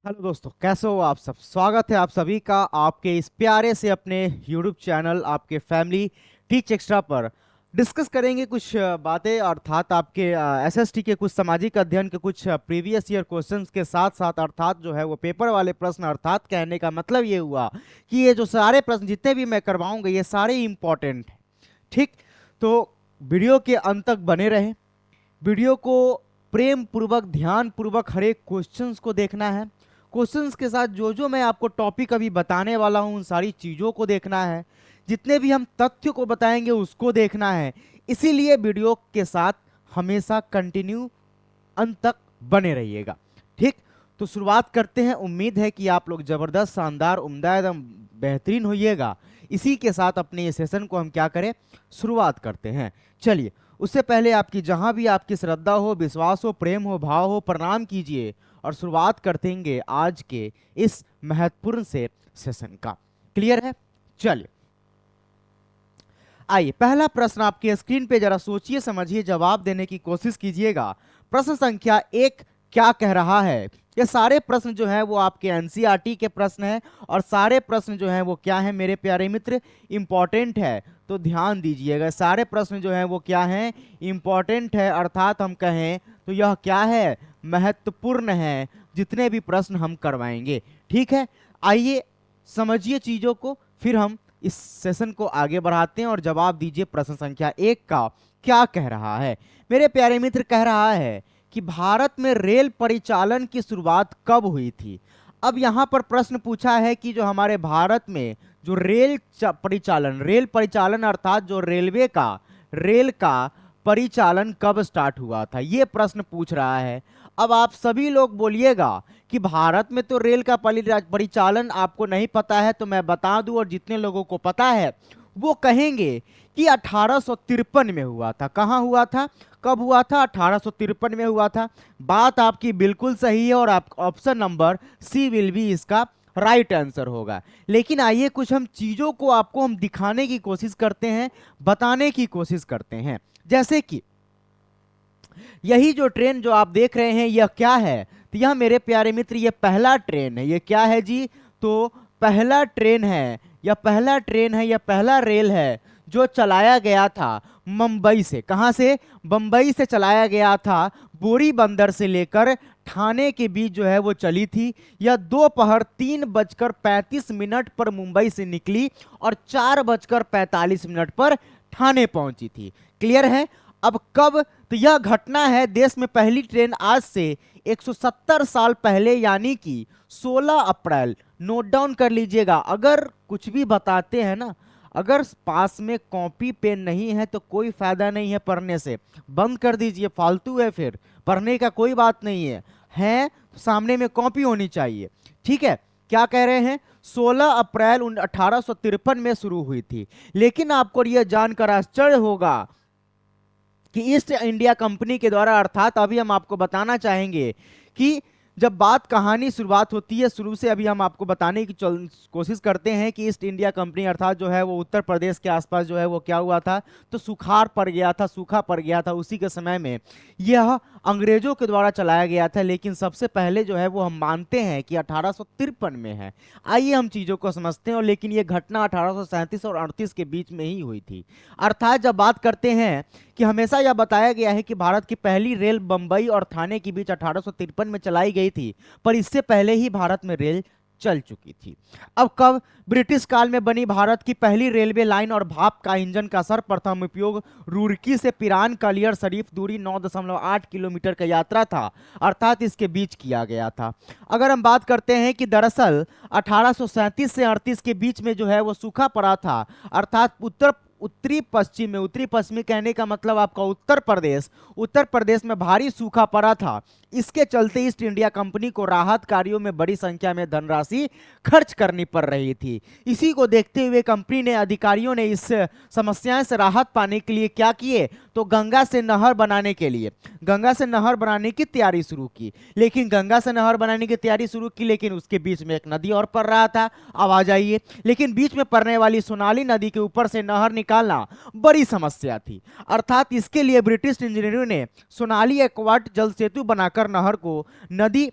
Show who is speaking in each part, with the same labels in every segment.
Speaker 1: Hello दोस्तों, कैसे हो आप सब। स्वागत है आप सभी का आपके इस प्यारे से अपने YouTube चैनल आपके फैमिली टीच एक्स्ट्रा पर। डिस्कस करेंगे कुछ बातें, अर्थात आपके एसएसटी के कुछ सामाजिक अध्ययन के कुछ प्रीवियस ईयर क्वेश्चंस के साथ साथ अर्थात जो है वो पेपर वाले प्रश्न। अर्थात कहने का मतलब ये हुआ कि ये जो सारे प्रश्न जितने भी मैं करवाऊंगा ये सारे इंपॉर्टेंट हैं। ठीक, तो वीडियो के अंत तक बने रहें। वीडियो को प्रेम पूर्वक ध्यान पूर्वक हर एक क्वेश्चंस को देखना है। क्वेश्चंस के साथ जो जो मैं आपको टॉपिक अभी बताने वाला हूं उन सारी चीज़ों को देखना है। जितने भी हम तथ्य को बताएंगे उसको देखना है। इसीलिए वीडियो के साथ हमेशा कंटिन्यू अंत तक बने रहिएगा। ठीक, तो शुरुआत करते हैं। उम्मीद है कि आप लोग जबरदस्त, शानदार, उम्दा, एकदम बेहतरीन होइएगा। इसी के साथ अपने ये सेशन को हम क्या करें, शुरुआत करते हैं। चलिए, उससे पहले आपकी जहां भी आपकी श्रद्धा हो, विश्वास हो, प्रेम हो, भाव हो, प्रणाम कीजिए और शुरुआत करते आज के इस महत्वपूर्ण से सेशन का। क्लियर है? चलिए, आइए पहला प्रश्न आपके स्क्रीन पे जरा सोचिए, समझिए, जवाब देने की कोशिश कीजिएगा। प्रश्न संख्या 1 क्या कह रहा है। ये सारे प्रश्न जो है वो आपके एनसीईआरटी के प्रश्न हैं और सारे प्रश्न जो हैं वो क्या है मेरे प्यारे मित्र, इंपॉर्टेंट है। तो ध्यान दीजिएगा, सारे प्रश्न जो हैं वो क्या हैं, इंपॉर्टेंट है। अर्थात हम कहें तो यह क्या है, महत्वपूर्ण है, जितने भी प्रश्न हम करवाएंगे। ठीक है, आइए समझिए चीजों को, फिर हम इस सेशन को आगे बढ़ाते हैं और जवाब दीजिए प्रश्न संख्या 1 का क्या कह रहा है। मेरे प्यारे मित्र, कह रहा है कि भारत में रेल परिचालन की शुरुआत कब हुई थी। अब यहां पर प्रश्न पूछा है कि जो हमारे भारत में जो रेल परिचालन अर्थात जो रेल का परिचालन कब स्टार्ट हुआ था, यह प्रश्न पूछ रहा है। अब आप सभी लोग बोलिएगा कि भारत में तो रेल का परिचालन आपको नहीं पता है, तो मैं बता दूं, और जितने लोगों को पता है वो कहेंगे कि 1853 में हुआ था। कहां हुआ था, कब हुआ था? 1853 में हुआ था। बात आपकी बिल्कुल सही है और आप option number C will be इसका राइट आंसर होगा। लेकिन आइए कुछ हम चीजों को आपको हम दिखाने की कोशिश करते हैं, बताने की कोशिश करते हैं। जैसे कि यही जो ट्रेन जो आप देख रहे हैं यह क्या है, तो यह मेरे प्यारे मित्र ये पहला ट्रेन है। ये क्या है जी, तो पहला ट्रेन है, यह पहला ट्रेन है, यह पहला रेल है जो चलाया गया था मुंबई से। कहां से? बंबई से चलाया गया था। बोरी बंदर से लेकर ठाणे के बीच जो है वो चली थी। यह दोपहर 3:35 पर मुंबई से निकली और 4:45 पर ठाणे पहुंची थी। क्लियर है? अब कब, तो यह घटना है देश में पहली ट्रेन आज से 170 साल पहले, यानी कि 16 अप्रैल। नोट डाउन कर लीजिएगा। अगर कुछ भी बताते हैं ना, अगर पास में कॉपी पेन नहीं है तो कोई फायदा नहीं है पढ़ने से, बंद कर दीजिए, फालतू है, फिर पढ़ने का कोई बात नहीं है तो सामने में कॉपी होनी चाहिए। ठीक है, क्या कह रहे हैं, 16 अप्रैल 1853 में शुरू हुई थी। लेकिन आपको यह जानकर आश्चर्य होगा कि ईस्ट इंडिया कंपनी के द्वारा, अर्थात अभी हम आपको बताना चाहेंगे कि जब बात कहानी शुरुआत होती है शुरू से, अभी हम आपको बताने की कोशिश करते हैं कि ईस्ट इंडिया कंपनी अर्थात जो है वो उत्तर प्रदेश के आसपास जो है वो क्या हुआ था, तो सुखाड़ पड़ गया था, सूखा पड़ गया था। उसी के समय में यह अंग्रेजों के द्वारा चलाया गया था। लेकिन सबसे पहले जो है वो हम मानते हैं कि 1853 में है। आइए हम चीजों को समझते हैं। और लेकिन ये घटना 1837 और 38 के बीच में ही हुई थी। अर्थात जब बात करते हैं कि हमेशा यह बताया गया है कि भारत की पहली रेल बंबई और ठाणे के बीच 1853 में चलाई गई थी, पर इससे पहले ही भारत में रेल चल चुकी थी। अब कब, ब्रिटिश काल में बनी भारत की पहली रेलवे लाइन और भाप का इंजन का सर्वप्रथम उपयोग रुड़की से पिरान कलियर शरीफ, दूरी 9.8 किलोमीटर का यात्रा था, अर्थात इसके बीच किया गया था। अगर हम बात करते हैं कि दरअसल 1837 से 38 के बीच में जो है वो सूखा पड़ा था, अर्थात उत्तरी पश्चिमी कहने का मतलब आपका उत्तर प्रदेश में भारी सूखा पड़ा था। इसके चलते ईस्ट इंडिया कंपनी को राहत कार्यों में बड़ी संख्या में धनराशि खर्च करनी पड़ रही थी। इसी को देखते हुए कंपनी ने, अधिकारियों ने इस समस्याएं से राहत पाने के लिए क्या किए, तो गंगा से नहर बनाने की तैयारी शुरू की। लेकिन गंगा से नहर बनाने की तैयारी शुरू की, लेकिन उसके बीच में एक नदी और पड़ रहा था। अब आ जाइए, लेकिन बीच में पड़ने वाली सोनाली नदी के ऊपर से नहर निकालना बड़ी समस्या थी। अर्थात इसके लिए ब्रिटिश इंजीनियरों ने सोनाली एक्वाट जल सेतु बनाकर नहर को नदी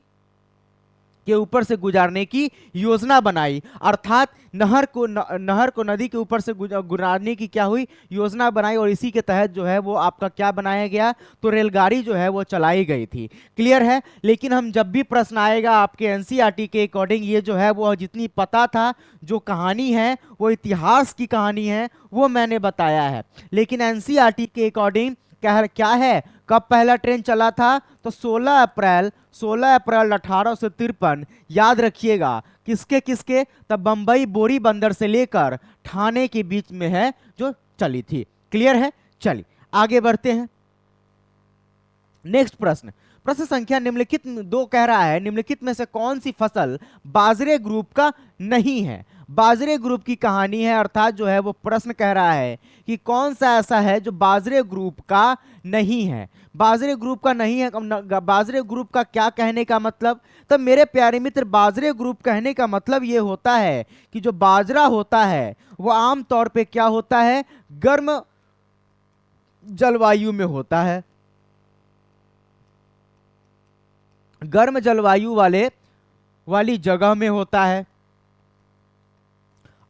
Speaker 1: के ऊपर से गुजारने की योजना बनाई, अर्थात नहर को नदी के ऊपर से गुजारने की क्या हुई, योजना बनाई, और इसी के तहत जो है वो आपका क्या बनाया गया, तो रेलगाड़ी जो है वो चलाई गई थी। क्लियर है। लेकिन हम जब भी प्रश्न आएगा आपके एनसीईआरटी के अकॉर्डिंग, ये जो है वो जितनी पता था, जो कहानी है वो इतिहास की कहानी है, वो मैंने बताया है। लेकिन एनसीईआरटी के अकॉर्डिंग क्या है, कब पहला ट्रेन चला था, तो 16 अप्रैल 1853, याद रखिएगा। किसके किसके, तब बंबई बोरी बंदर से लेकर ठाणे के बीच में है जो चली थी। क्लियर है। चलिए आगे बढ़ते हैं। नेक्स्ट प्रश्न, प्रश्न संख्या निम्नलिखित 2 कह रहा है, निम्नलिखित में से कौन सी फसल बाजरे ग्रुप का नहीं है। बाजरे ग्रुप की कहानी है, अर्थात जो है वो प्रश्न कह रहा है कि कौन सा ऐसा है जो बाजरे ग्रुप का नहीं है। बाजरे ग्रुप का नहीं है, बाजरे ग्रुप का क्या कहने का मतलब, तब मेरे प्यारे मित्र बाजरे ग्रुप कहने का मतलब ये होता है कि जो बाजरा होता है वो आमतौर पे क्या होता है, गर्म जलवायु में होता है। गर्म जलवायु वाली जगह में होता है,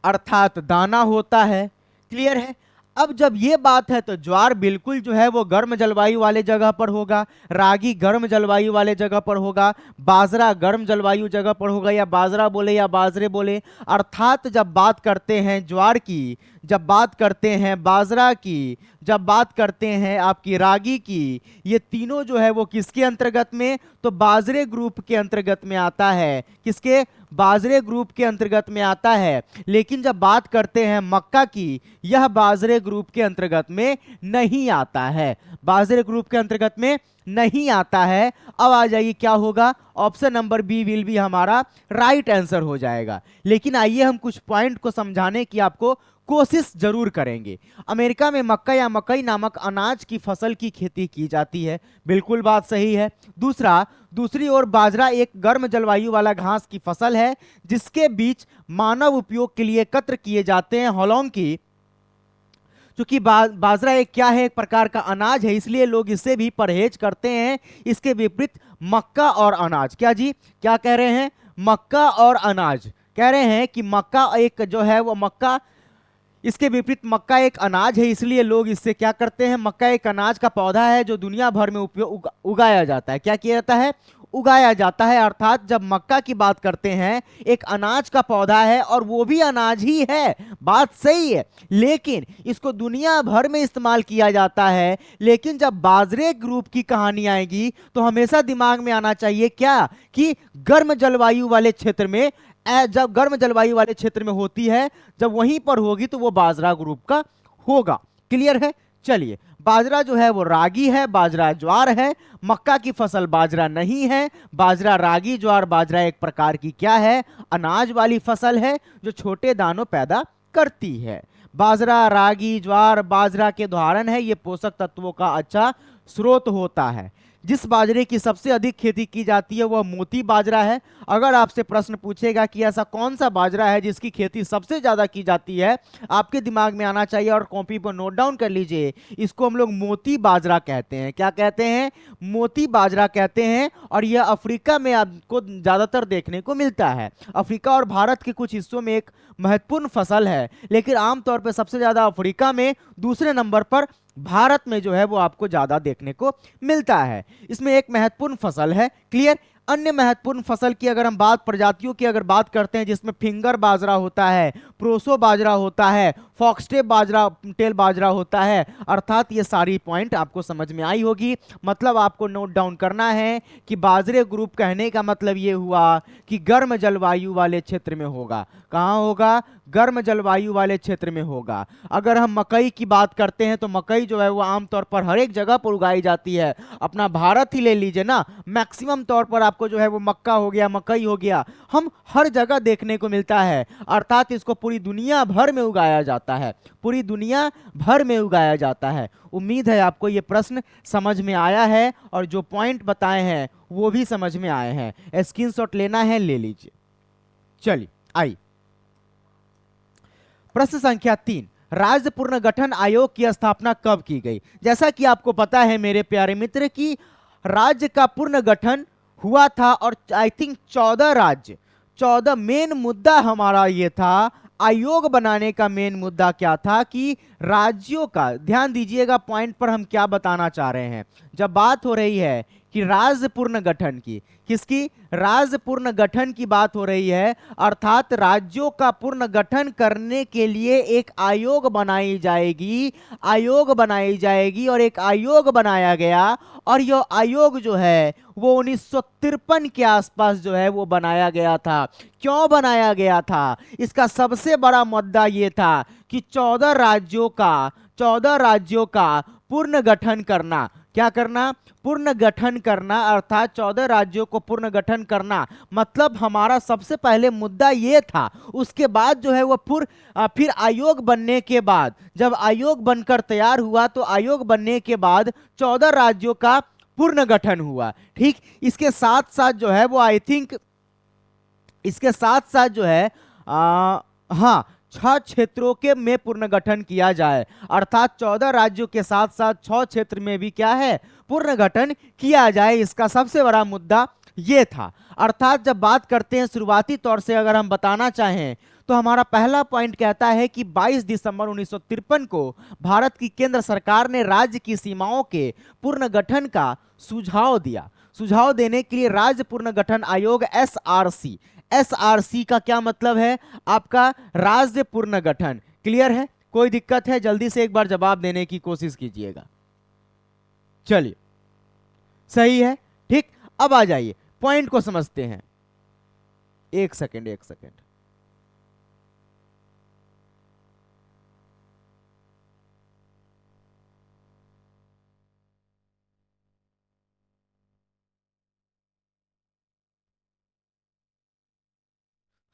Speaker 1: अर्थात दाना होता है। क्लियर है। अब जब ये बात है तो ज्वार बिल्कुल जो है वो गर्म जलवायु वाले जगह पर होगा, रागी गर्म जलवायु वाले जगह पर होगा, बाजरा गर्म जलवायु जगह पर होगा, या बाजरा बोले या बाजरे बोले। अर्थात जब बात करते हैं ज्वार की, जब बात करते हैं बाजरा की, जब बात करते हैं आपकी रागी की, ये तीनों जो है वो किसके अंतर्गत में, तो बाजरे ग्रुप के अंतर्गत में आता है। किसके, बाजरे ग्रुप के अंतर्गत में आता है। लेकिन जब बात करते हैं मक्का की, यह बाजरे ग्रुप के अंतर्गत में नहीं आता है, बाजरे ग्रुप के अंतर्गत में नहीं आता है। अब आ जाइए क्या होगा, option number B will be हमारा राइट आंसर हो जाएगा। लेकिन आइए हम कुछ पॉइंट को समझाने की आपको कोशिश जरूर करेंगे। अमेरिका में मक्का या मकई नामक अनाज की फसल की खेती की जाती है, बिल्कुल बात सही है। दूसरी ओर बाजरा एक गर्म जलवायु वाला घास की फसल है जिसके बीज मानव उपयोग के लिए एकत्र किए जाते हैं। हालांकि क्योंकि बाजरा एक क्या है, एक प्रकार का अनाज है, इसलिए लोग इससे भी परहेज करते हैं। इसके विपरीत मक्का और अनाज, क्या जी क्या कह रहे हैं, मक्का और अनाज कह रहे हैं कि मक्का एक जो है वो मक्का, इसके विपरीत मक्का एक अनाज है, इसलिए लोग इससे क्या करते हैं, मक्का एक अनाज का पौधा है जो दुनिया भर में उगाया जाता है। क्या किया जाता है, उगाया जाता है। अर्थात जब मक्का की बात करते हैं, एक अनाज का पौधा है और वो भी अनाज ही है, बात सही है, लेकिन इसको दुनिया भर में इस्तेमाल किया जाता है। लेकिन जब बाजरे ग्रुप की कहानी आएगी तो हमेशा दिमाग में आना चाहिए क्या, कि गर्म जलवायु वाले क्षेत्र में, जब गर्म जलवायु वाले क्षेत्र में होती है, जब वहीं पर होगी तो वो बाजरा ग्रुप का होगा। क्लियर है। चलिए, बाजरा जो है वो रागी है, बाजरा ज्वार है, मक्का की फसल बाजरा नहीं है। बाजरा रागी ज्वार बाजरा एक प्रकार की क्या है, अनाज वाली फसल है जो छोटे दानों पैदा करती है। बाजरा रागी ज्वार बाजरा के उदाहरण है, ये पोषक तत्वों का अच्छा स्रोत होता है। जिस बाजरे की सबसे अधिक खेती की जाती है वह मोती बाजरा है। अगर आपसे प्रश्न पूछेगा कि ऐसा कौन सा बाजरा है जिसकी खेती सबसे ज्यादा की जाती है, आपके दिमाग में आना चाहिए और कॉपी पर नोट डाउन कर लीजिए, इसको हम लोग मोती बाजरा कहते हैं। क्या कहते हैं, मोती बाजरा कहते हैं। और यह अफ्रीका में आपको ज्यादातर देखने को मिलता है। अफ्रीका और भारत के कुछ हिस्सों में एक महत्वपूर्ण फसल है, लेकिन आमतौर पर सबसे ज्यादा अफ्रीका में, दूसरे नंबर पर भारत में जो है वो आपको ज्यादा देखने को मिलता है। इसमें एक महत्वपूर्ण फसल है। क्लियर। अन्य महत्वपूर्ण फसल की अगर हम प्रजातियों की अगर बात करते हैं, जिसमें फिंगर बाजरा होता है, प्रोसो बाजरा होता है, फॉक्सटेल बाजरा होता है। अर्थात ये सारी पॉइंट आपको समझ में आई होगी। मतलब आपको नोट डाउन करना है कि बाजरे ग्रुप कहने का मतलब ये हुआ कि गर्म जलवायु वाले क्षेत्र में होगा। कहाँ होगा, गर्म जलवायु वाले क्षेत्र में होगा। अगर हम मकई की बात करते हैं तो मकई जो है वो आमतौर पर हर एक जगह पर उगाई जाती है। अपना भारत ही ले लीजिए ना, मैक्सिमम तौर पर आपको जो है वो मक्का हो गया, मकई हो गया, हम हर जगह देखने को मिलता है। अर्थात इसको पूरी दुनिया भर में उगाया जाता है, पूरी दुनिया भर में उगाया जाता है। उम्मीद है आपको ये प्रश्न समझ में आया है और जो पॉइंट बताए हैं वो भी समझ में आए हैं। स्क्रीनशॉट लेना है ले लीजिए। चलिए आई प्रश्न संख्या 3, राज्य पुनर्गठन आयोग की स्थापना कब की गई। जैसा कि आपको पता है मेरे प्यारे मित्र कि राज्य का पुनर्गठन हुआ था और आई थिंक 14 राज्य, 14 मेन मुद्दा हमारा ये था। आयोग बनाने का मेन मुद्दा क्या था कि राज्यों का, ध्यान दीजिएगा पॉइंट पर हम क्या बताना चाह रहे हैं। जब बात हो रही है कि राज्य पुनर्गठन की, किसकी, राज्य पुनर्गठन की बात हो रही है, अर्थात राज्यों का पुनर्गठन करने के लिए एक आयोग बनाई जाएगी, आयोग बनाई जाएगी और एक आयोग बनाया गया। और यह आयोग जो है वो 1953 के आसपास जो है वो बनाया गया था। क्यों बनाया गया था? इसका सबसे बड़ा मुद्दा ये था कि 14 राज्यों का पुनर्गठन करना। क्या करना? पुनर्गठन करना, अर्थात 14 राज्यों को पुनर्गठन करना। मतलब हमारा सबसे पहले मुद्दा ये था। उसके बाद जो है वो फिर आयोग बनने के बाद, जब आयोग बनकर तैयार हुआ तो आयोग बनने के बाद 14 राज्यों का पुनर्गठन हुआ। ठीक, इसके साथ साथ जो है वो आई थिंक, इसके साथ साथ जो है हाँ, 6 क्षेत्रों के में पुनर्गठन किया जाए, अर्थात 14 राज्यों के साथ साथ 6 क्षेत्र में भी क्या है, पुनर्गठन किया जाए। इसका सबसे बड़ा मुद्दा ये था। अर्थात जब बात करते हैं शुरुआती तौर से अगर हम बताना चाहें तो हमारा पहला पॉइंट कहता है कि 22 दिसंबर 1953 को भारत की केंद्र सरकार ने राज्य की सीमाओं के पुनर्गठन का सुझाव दिया। सुझाव देने के लिए राज्य पुनर्गठन आयोग एसआरसी, एसआरसी का क्या मतलब है आपका, राज्य पुनर्गठन। क्लियर है? कोई दिक्कत है? जल्दी से एक बार जवाब देने की कोशिश कीजिएगा। चलिए, सही है। ठीक, अब आ जाइए पॉइंट को समझते हैं। एक सेकंड, एक सेकंड।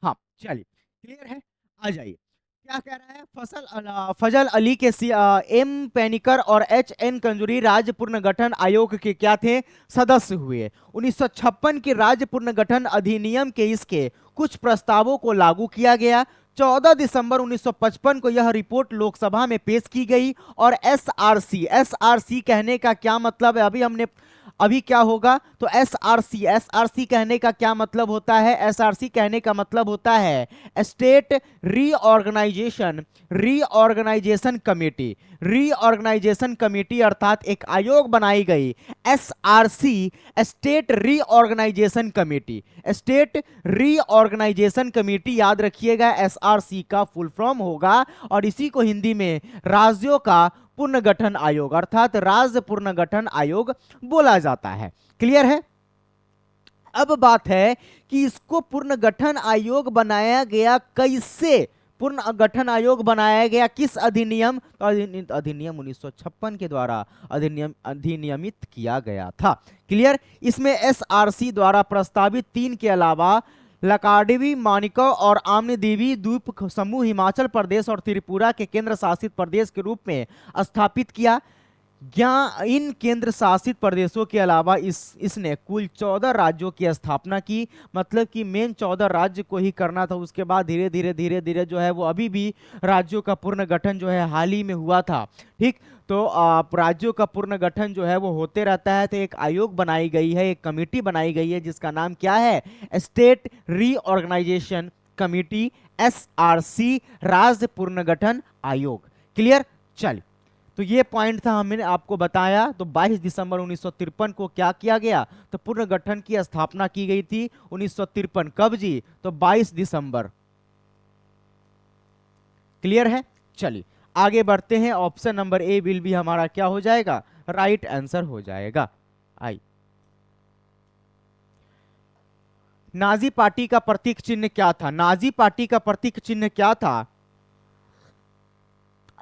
Speaker 1: हाँ, चलिए, क्लियर है। आ जाइए, क्या कह रहा है, फजल अली के एम पेनिकर और एच एन कंजूरी राज्य पुनर्गठन आयोग के क्या थे, सदस्य हुए। 1956 के राज्य पुनर्गठन अधिनियम के इसके कुछ प्रस्तावों को लागू किया गया। 14 दिसंबर 1955 को यह रिपोर्ट लोकसभा में पेश की गई। और एसआरसी, एसआरसी कहने का क्या मतलब है, अभी क्या होगा तो एसआरसी, एसआरसी कहने का क्या मतलब होता है, एसआरसी कहने का मतलब होता है state reorganisation, reorganisation committee, reorganisation committee, अर्थात एक आयोग बनाई गई SRC, state reorganisation committee, state reorganisation committee, याद रखिएगा एसआरसी का फुल फॉर्म होगा। और इसी को हिंदी में राज्यों का पुनर्गठन आयोग, अर्थात राज्य पुनर्गठन आयोग बोला जाता है। क्लियर है? अब बात है कि इसको पुनर्गठन आयोग बनाया गया कैसे, पुनर्गठन आयोग बनाया गया किस अधिनियम, तो अधिनियम 1956 के द्वारा अधिनियमित किया गया था। क्लियर? इसमें एसआरसी द्वारा प्रस्तावित 3 के अलावा लक्षद्वीप, मानिकव और आम्रदेवी द्वीप समूह हिमाचल प्रदेश और त्रिपुरा के केंद्र शासित प्रदेश के रूप में स्थापित किया। इन केंद्र शासित प्रदेशों के अलावा इसने कुल 14 राज्यों की स्थापना की। मतलब कि मेन 14 राज्य को ही करना था। उसके बाद धीरे धीरे जो है वो अभी भी राज्यों का पुनर्गठन जो है हाल ही में हुआ था। ठीक, तो राज्यों का पुनर्गठन जो है वो होते रहता है। तो एक आयोग बनाई गई है, एक कमेटी बनाई गई है जिसका नाम क्या है, स्टेट रीऑर्गेनाइजेशन कमेटी, एसआरसी, राज्य पुनर्गठन आयोग। क्लियर? चलिए, तो ये पॉइंट था, हमने आपको बताया। तो 22 दिसंबर 1953 को क्या किया गया, तो पुनर्गठन की स्थापना की गई थी 1953। कब जी? तो 22 दिसंबर। क्लियर है? चलिए आगे बढ़ते हैं। ऑप्शन नंबर ए विल भी हमारा क्या हो जाएगा, राइट आंसर हो जाएगा। आई, नाजी पार्टी का प्रतीक चिन्ह क्या था, नाजी पार्टी का प्रतीक चिन्ह क्या था?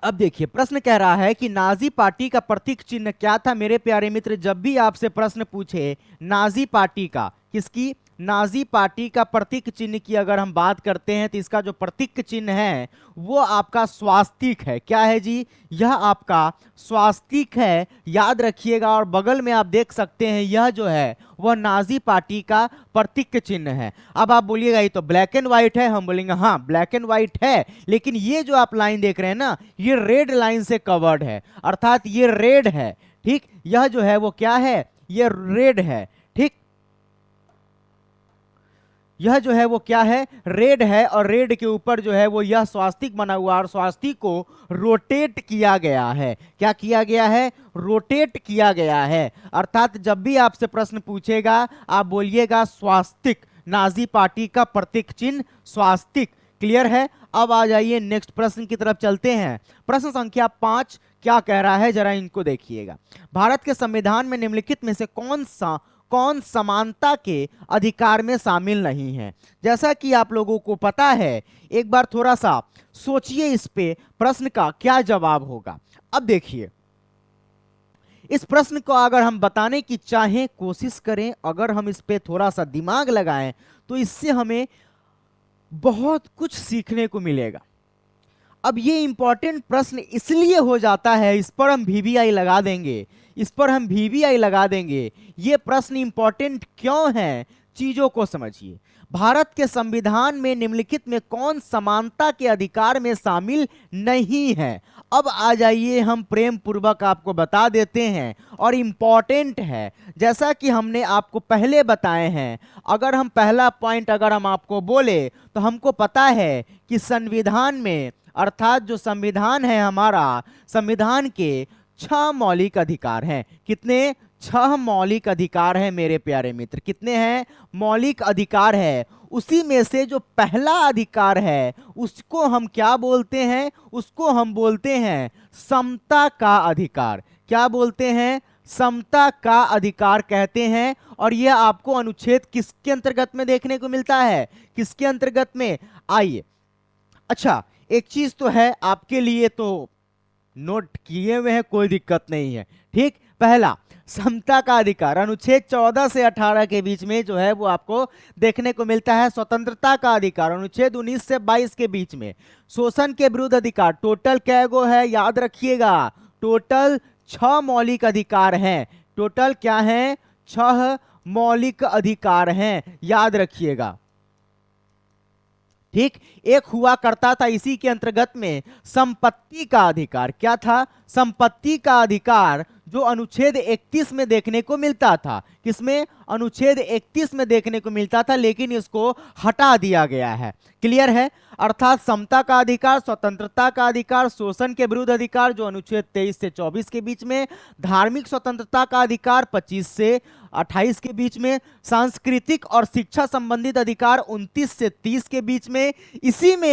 Speaker 1: अब देखिए प्रश्न कह रहा है कि नाजी पार्टी का प्रतीक चिन्ह क्या था। मेरे प्यारे मित्र, जब भी आपसे प्रश्न पूछे नाजी पार्टी का, किसकी, नाजी पार्टी का प्रतीक चिन्ह की अगर हम बात करते हैं तो इसका जो प्रतीक चिन्ह है वो आपका स्वास्तिक है। क्या है जी? यह आपका स्वास्तिक है, याद रखिएगा। और बगल में आप देख सकते हैं यह जो है वह नाजी पार्टी का प्रतीक चिन्ह है। अब आप बोलिएगा ये तो ब्लैक एंड व्हाइट है, हम बोलेंगे हाँ ब्लैक एंड व्हाइट है, लेकिन ये जो आप लाइन देख रहे हैं ना, ये रेड लाइन से कवर्ड है, अर्थात ये रेड है। ठीक, यह जो है वो क्या है, ये रेड है। ठीक, यह जो है वो क्या है, रेड है, और रेड के ऊपर जो है वो यह स्वास्तिक बना हुआ, और स्वास्तिक को रोटेट किया गया है। क्या किया गया है, रोटेट किया गया है। अर्थात जब भी आपसे प्रश्न पूछेगा आप बोलिएगा स्वास्तिक, नाजी पार्टी का प्रतीक चिन्ह स्वास्तिक। क्लियर है। अब आ जाइए नेक्स्ट प्रश्न की तरफ चलते हैं। प्रश्न संख्या 5 क्या कह रहा है, जरा इनको देखिएगा। भारत के संविधान में निम्नलिखित में से कौन समानता के अधिकार में शामिल नहीं है। जैसा कि आप लोगों को पता है, एक बार थोड़ा सा सोचिए इस पे, प्रश्न का क्या जवाब होगा। अब देखिए, इस प्रश्न को अगर हम बताने की चाहें, कोशिश करें, अगर हम इस पे थोड़ा सा दिमाग लगाएं तो इससे हमें बहुत कुछ सीखने को मिलेगा। अब ये इंपॉर्टेंट प्रश्न इसलिए हो जाता है, इस पर हम वीवीआई लगा देंगे, इस पर हम वीवीआई लगा देंगे। ये प्रश्न इंपॉर्टेंट क्यों है, चीजों को समझिए। भारत के संविधान में निम्नलिखित में कौन समानता के अधिकार में शामिल नहीं है। अब आ जाइए, हम प्रेम पूर्वक आपको बता देते हैं, और इंपॉर्टेंट है, जैसा कि हमने आपको पहले बताए हैं। अगर हम पहला पॉइंट अगर हम आपको बोले तो हमको पता है कि संविधान में, अर्थात जो संविधान है हमारा, संविधान के 6 मौलिक अधिकार हैं। कितने, 6 मौलिक अधिकार हैं मेरे प्यारे मित्र। कितने हैं, मौलिक अधिकार है। उसी में से जो पहला अधिकार है उसको हम क्या बोलते हैं, उसको हम बोलते हैं समता का अधिकार। क्या बोलते हैं, समता का अधिकार कहते हैं। और यह आपको अनुच्छेद किसके अंतर्गत में देखने को मिलता है, किसके अंतर्गत में, आइए। अच्छा, एक चीज तो है, आपके लिए तो नोट किए हुए हैं, कोई दिक्कत नहीं है। ठीक, पहला समता का अधिकार अनुच्छेद 14 से 18 के बीच में जो है वो आपको देखने को मिलता है। स्वतंत्रता का अधिकार अनुच्छेद 19 से 22 के बीच में। शोषण के विरुद्ध अधिकार टोटल कैगो है, याद रखिएगा, टोटल 6 मौलिक अधिकार हैं। टोटल क्या है, 6 मौलिक अधिकार हैं, याद रखिएगा। ठीक, एक हुआ करता था इसी के अंतर्गत में संपत्ति का अधिकार। क्या था, संपत्ति का अधिकार, जो अनुच्छेद 31 में देखने को मिलता था। किसमें, अनुच्छेद 31 में देखने को मिलता था, लेकिन इसको हटा दिया गया है। क्लियर है। अर्थात समता का अधिकार, स्वतंत्रता का अधिकार, शोषण के विरुद्ध अधिकार जो अनुच्छेद 23 से 24 के बीच में, धार्मिक स्वतंत्रता का अधिकार 25 से 28 के बीच में, सांस्कृतिक और शिक्षा संबंधित अधिकार 29 से 30 के बीच में। इसी में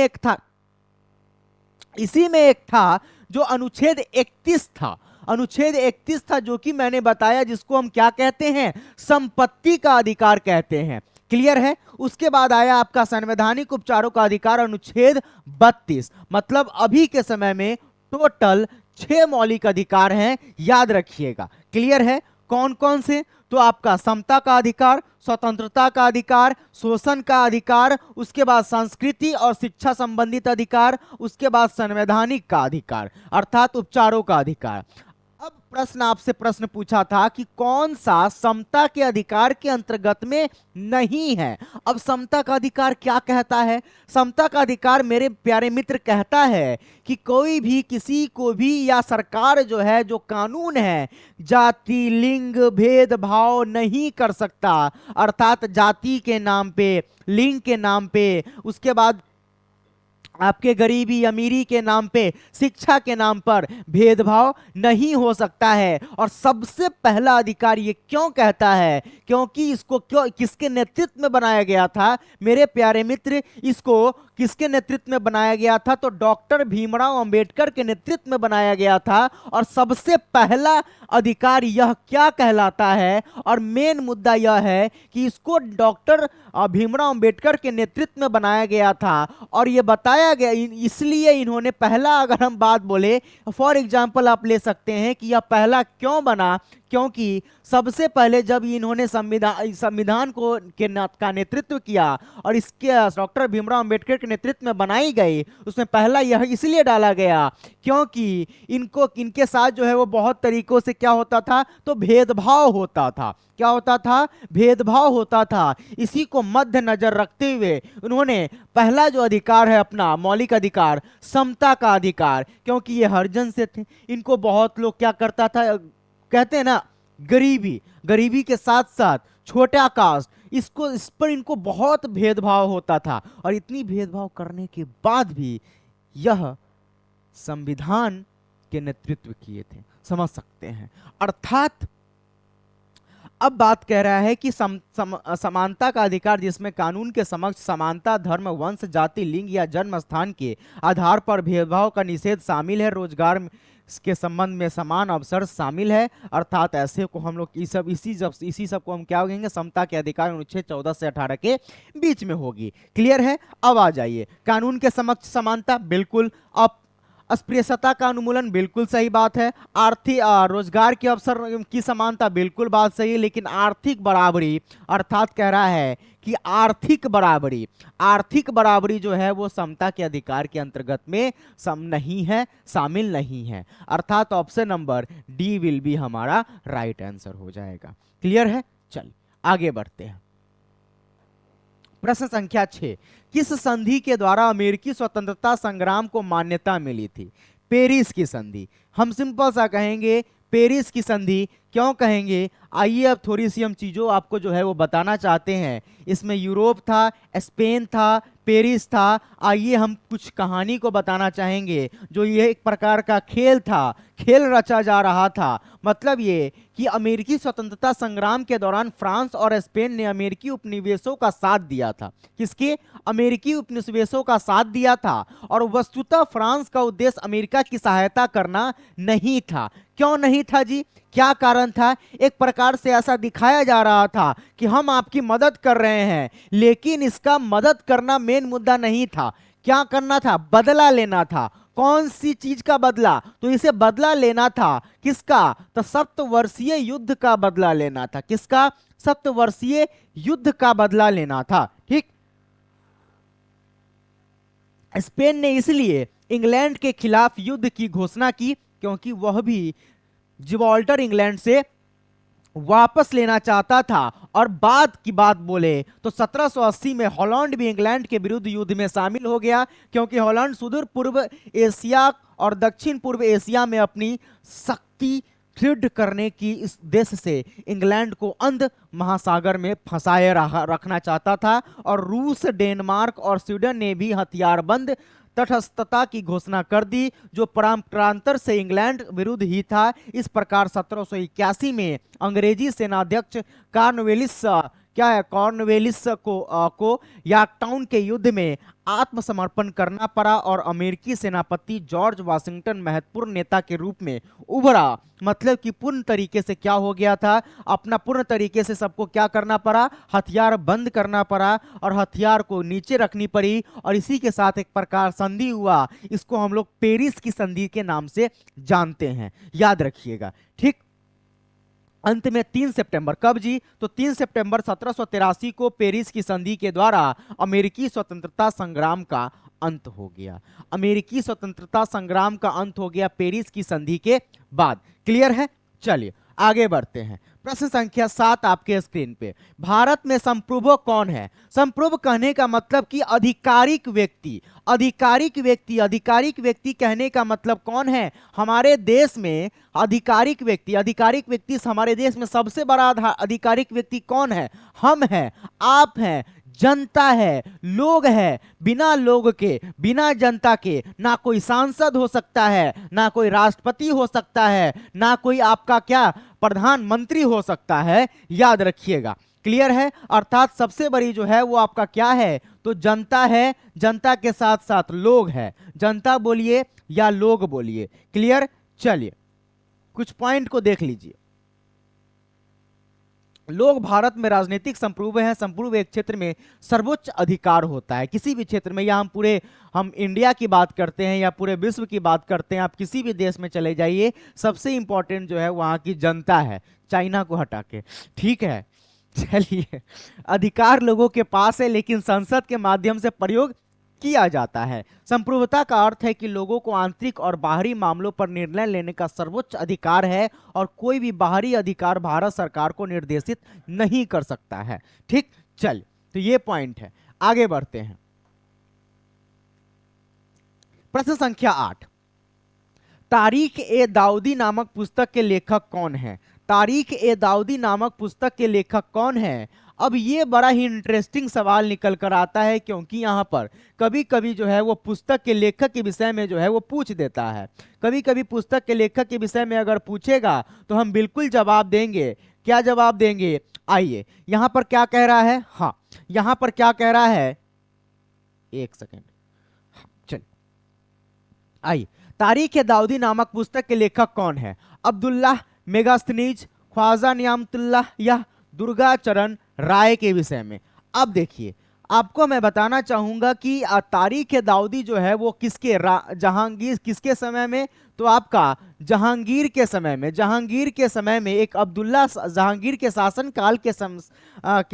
Speaker 1: एक था जो अनुच्छेद 31 था, अनुच्छेद 31 था, जो कि मैंने बताया जिसको हम क्या कहते हैं, संपत्ति का अधिकार कहते हैं। क्लियर है। उसके बाद आया आपका संवैधानिक उपचारों का अधिकार अनुच्छेद 32। मतलब अभी के समय में टोटल 6 मौलिक अधिकार हैं, याद रखिएगा। क्लियर है। कौन कौन से, तो आपका समता का अधिकार, स्वतंत्रता का अधिकार, शोषण का अधिकार, उसके बाद संस्कृति और शिक्षा संबंधित अधिकार, उसके बाद संवैधानिक का अधिकार अर्थात उपचारों का अधिकार। अब प्रश्न आपसे प्रश्न पूछा था कि कौन सा समता के अधिकार के अंतर्गत में नहीं है। अब समता का अधिकार क्या कहता है, समता का अधिकार मेरे प्यारे मित्र कहता है कि कोई भी किसी को भी, या सरकार जो है, जो कानून है, जाति लिंग भेदभाव नहीं कर सकता। अर्थात जाति के नाम पे, लिंग के नाम पे, उसके बाद आपके गरीबी अमीरी के नाम पे, शिक्षा के नाम पर भेदभाव नहीं हो सकता है। और सबसे पहला अधिकार ये क्यों कहता है, क्योंकि इसको क्यों, किसके नेतृत्व में बनाया गया था मेरे प्यारे मित्र, इसको किसके नेतृत्व में बनाया गया था, तो डॉक्टर भीमराव अंबेडकर के नेतृत्व में बनाया गया था। और सबसे पहला अधिकार यह क्या कहलाता है, और मेन मुद्दा यह है कि इसको डॉक्टर भीमराव अंबेडकर के नेतृत्व में बनाया गया था। और यह बताया गया, इसलिए इन्होंने पहला, अगर हम बात बोले फॉर एग्जांपल आप ले सकते हैं कि यह पहला क्यों बना, क्योंकि सबसे पहले जब इन्होंने संविधान को का नेतृत्व किया और इसके डॉक्टर भीमराव अंबेडकर के नेतृत्व में बनाई गई, उसमें पहला यह इसलिए डाला गया क्योंकि इनके साथ जो है वो बहुत तरीकों से क्या होता था, तो भेदभाव होता था। क्या होता था, भेदभाव होता था। इसी को मध्य नजर रखते हुए उन्होंने पहला जो अधिकार है अपना मौलिक अधिकार, समता का अधिकार, क्योंकि ये हरिजन से थे, इनको बहुत लोग क्या करता था, कहते हैं ना, गरीबी के साथ साथ छोटा कास्ट, इसको इस पर इनको बहुत भेदभाव होता था, और इतनी भेदभाव करने के बाद भी यह संविधान के नेतृत्व किए थे, समझ सकते हैं। अर्थात अब बात कह रहा है कि समानता का अधिकार, जिसमें कानून के समक्ष समानता धर्म, वंश, जाति, लिंग या जन्म स्थान के आधार पर भेदभाव का निषेध शामिल है। रोजगार के संबंध में समान अवसर शामिल है। अर्थात ऐसे को हम लोग इसी सब को हम क्या कहेंगे, समता के अधिकार अनुच्छेद 14 से 18 के बीच में होगी। क्लियर है। अब आ जाइए, कानून के समक्ष समानता, बिल्कुल। अब अस्पृश्यता का उन्मूलन, बिल्कुल सही बात है। आर्थिक रोजगार के अवसर की समानता, बिल्कुल बात सही है। लेकिन आर्थिक बराबरी, अर्थात कह रहा है कि आर्थिक बराबरी जो है वो समता के अधिकार के अंतर्गत में नहीं है, शामिल नहीं है। अर्थात option number D will be हमारा राइट आंसर हो जाएगा। क्लियर है। चलिए आगे बढ़ते हैं। प्रश्न संख्या 6, किस संधि के द्वारा अमेरिकी स्वतंत्रता संग्राम को मान्यता मिली थी? पेरिस की संधि। हम सिंपल सा कहेंगे पेरिस की संधि। क्यों कहेंगे, आइए अब थोड़ी सी हम चीजों आपको जो है वो बताना चाहते हैं। इसमें यूरोप था, स्पेन था, पेरिस था। आइए हम कुछ कहानी को बताना चाहेंगे। जो ये एक प्रकार का खेल था, खेल रचा जा रहा था। मतलब ये कि अमेरिकी स्वतंत्रता संग्राम के दौरान फ्रांस और स्पेन ने अमेरिकी उपनिवेशों का साथ दिया था। किसके? अमेरिकी उपनिवेशों का साथ दिया था। और वस्तुतः फ्रांस का उद्देश्य अमेरिका की सहायता करना नहीं था। क्यों नहीं था जी? क्या कारण था? एक प्रकार से ऐसा दिखाया जा रहा था कि हम आपकी मदद कर रहे हैं, लेकिन इसका मदद करना मेन मुद्दा नहीं था। क्या करना था? बदला लेना था। कौन सी चीज का बदला? तो इसे बदला लेना था। किसका? तो सप्तवर्षीय युद्ध का बदला लेना था। किसका? सप्तवर्षीय युद्ध का बदला लेना था। ठीक। स्पेन ने इसलिए इंग्लैंड के खिलाफ युद्ध की घोषणा की, क्योंकि वह भी जिब्राल्टर इंग्लैंड से वापस लेना चाहता था। और बाद की बात बोले तो 1780 में हॉलैंड भी इंग्लैंड के विरुद्ध युद्ध में शामिल हो गया, क्योंकि हॉलैंड सुदूर पूर्व एशिया और दक्षिण पूर्व एशिया में अपनी शक्ति दृढ़ करने की इस देश से इंग्लैंड को अंध महासागर में फंसाए रखना चाहता था। और रूस, डेनमार्क और स्वीडन ने भी हथियारबंद तटस्थता की घोषणा कर दी, जो परंपरांतर से इंग्लैंड विरुद्ध ही था। इस प्रकार 1781 में अंग्रेजी सेनाध्यक्ष कॉर्नवेलिस को यॉर्कटाउन के युद्ध में आत्मसमर्पण करना पड़ा, और अमेरिकी सेनापति जॉर्ज वाशिंगटन महत्वपूर्ण नेता के रूप में उभरा। मतलब कि पूर्ण तरीके से क्या हो गया था? अपना पूर्ण तरीके से सबको क्या करना पड़ा? हथियार बंद करना पड़ा, और हथियार को नीचे रखनी पड़ी। और इसी के साथ एक प्रकार संधि हुआ। इसको हम लोग पेरिस की संधि के नाम से जानते हैं, याद रखिएगा। ठीक। अंत में 3 सितंबर, कब जी? तो 3 सितंबर 1783 को पेरिस की संधि के द्वारा अमेरिकी स्वतंत्रता संग्राम का अंत हो गया। अमेरिकी स्वतंत्रता संग्राम का अंत हो गया पेरिस की संधि के बाद। क्लियर है। चलिए आगे बढ़ते हैं। प्रश्न संख्या 7 आपके स्क्रीन पे। भारत में संप्रभु कौन है? संप्रभु कहने का मतलब कि आधिकारिक व्यक्ति। आधिकारिक व्यक्ति कहने का मतलब कौन है? हमारे देश में आधिकारिक व्यक्ति हमारे देश में सबसे बड़ा आधिकारिक व्यक्ति कौन है? हम हैं, आप हैं, जनता है, लोग है। बिना लोग के, बिना जनता के ना कोई सांसद हो सकता है, ना कोई राष्ट्रपति हो सकता है, ना कोई आपका क्या प्रधानमंत्री हो सकता है। याद रखिएगा। क्लियर है। अर्थात सबसे बड़ी जो है वो आपका क्या है? तो जनता है। जनता के साथ साथ लोग है। जनता बोलिए या लोग बोलिए। क्लियर। चलिए कुछ पॉइंट को देख लीजिए। लोग भारत में राजनीतिक संप्रभु हैं। संप्रभु एक क्षेत्र में सर्वोच्च अधिकार होता है, किसी भी क्षेत्र में। या हम इंडिया की बात करते हैं या पूरे विश्व की बात करते हैं, आप किसी भी देश में चले जाइए, सबसे इंपॉर्टेंट जो है वहां की जनता है, चाइना को हटा के। ठीक है। चलिए, अधिकार लोगों के पास है, लेकिन संसद के माध्यम से प्रयोग किया जाता है। संप्रभुता का अर्थ है कि लोगों को आंतरिक और बाहरी मामलों पर निर्णय लेने का सर्वोच्च अधिकार है, और कोई भी बाहरी अधिकार भारत सरकार को निर्देशित नहीं कर सकता है। ठीक। चल, तो ये पॉइंट है। आगे बढ़ते हैं। प्रश्न संख्या 8। तारीख ए दाऊदी नामक पुस्तक के लेखक कौन है? तारीख ए दाऊदी नामक पुस्तक के लेखक कौन है? अब ये बड़ा ही इंटरेस्टिंग सवाल निकल कर आता है, क्योंकि यहाँ पर कभी कभी जो है वो पुस्तक के लेखक के विषय में जो है वो पूछ देता है। कभी कभी पुस्तक के लेखक के विषय में अगर पूछेगा तो हम बिल्कुल जवाब देंगे। क्या जवाब देंगे? आइए यहाँ पर क्या कह रहा है। हाँ, यहाँ पर क्या कह रहा है, एक सेकेंड, चलिए आइए। तारीख ए दाऊदी नामक पुस्तक के लेखक कौन है? अब्दुल्लाह मेगास्थनीज, ख्वाजा नियामतुल्लाह या दुर्गाचरण राय के विषय में। अब देखिए, आपको मैं बताना चाहूंगा कि तारीख ए दाऊदी जो है वो किसके जहांगीर किसके समय में, तो आपका जहांगीर के समय में। जहांगीर के समय में एक अब्दुल्ला, जहांगीर के शासन काल के